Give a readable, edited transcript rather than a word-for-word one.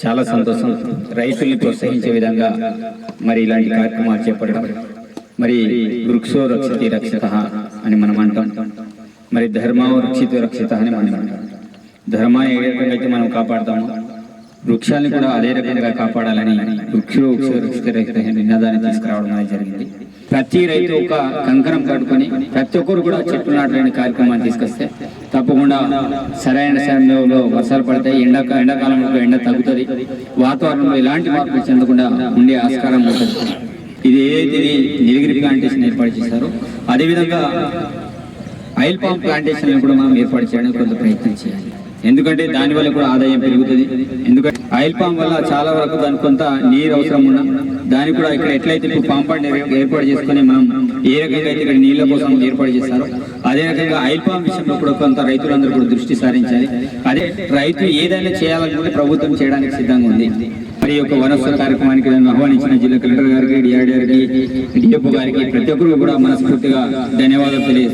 చాలా సంతోషం. రైతుల్ని ప్రోత్సహించే విధంగా మరి ఇలాంటి కార్యక్రమాలు చేపట్టడం, మరి వృక్షో రక్షతి రక్షిత అని మనం అంటాం, మరి ధర్మో రక్షితో రక్షిత అని మనం అంటాం. ధర్మాన్ని ఏ రకంగా అయితే మనం కాపాడుతామో వృక్షాన్ని కూడా అదే రకంగా కాపాడాలని వృక్షో రక్షిత రక్షిత నినాదాన్ని తీసుకురావడం అనేది జరిగింది. ప్రతి రైతు ఒక కంకణం కట్టుకొని ప్రతి ఒక్కరు కూడా చెట్లు నాటలేని కార్యక్రమాన్ని తీసుకొస్తే తప్పకుండా సరైన సమయంలో వర్షాలు పడతాయి, ఎండాకాలంలో ఎండ తగ్గుతుంది, వాతావరణంలో ఎలాంటి మార్పులు చెందకుండా ఉండే ఆస్కారం ఉంటుంది. ఇది ఏదైతే నీలగిరి ప్లాంటేషన్ ఏర్పాటు చేశారో అదేవిధంగా ఆయిల్ పామ్ ప్లాంటేషన్ కూడా మనం ఏర్పాటు చేయడానికి కొంత ప్రయత్నం చేయాలి. ఎందుకంటే దానివల్ల కూడా ఆదాయం పెరుగుతుంది. ఎందుకంటే ఆయిల్ పామ్ వల్ల చాలా వరకు దానికి కొంత నీరు అవసరం ఉన్నా దానికి కూడా ఇక్కడ ఎట్లయితే ఇప్పుడు పామ్ పాండ్ ఏర్పాటు చేసుకుని మనం ఏ రకంగా అయితే ఇక్కడ నీళ్ళ కోసం ఏర్పాటు చేస్తారో అదే రకంగా ఆయిల్ పామ్ విషయంలో కూడా కొంత రైతులందరూ కూడా దృష్టి సారించాలి. అదే రైతు ఏదైనా చేయాలనుకుంటే ప్రభుత్వం చేయడానికి సిద్ధంగా ఉంది. మరి యొక్క వనోత్సవ కార్యక్రమానికి ఆహ్వానించిన జిల్లా కలెక్టర్ గారికి, డిఆర్డీ గారికి, డిఎఫ్ఓ గారికి ప్రతి ఒక్కరు కూడా మనస్ఫూర్తిగా ధన్యవాదాలు తెలియజేస్తారు.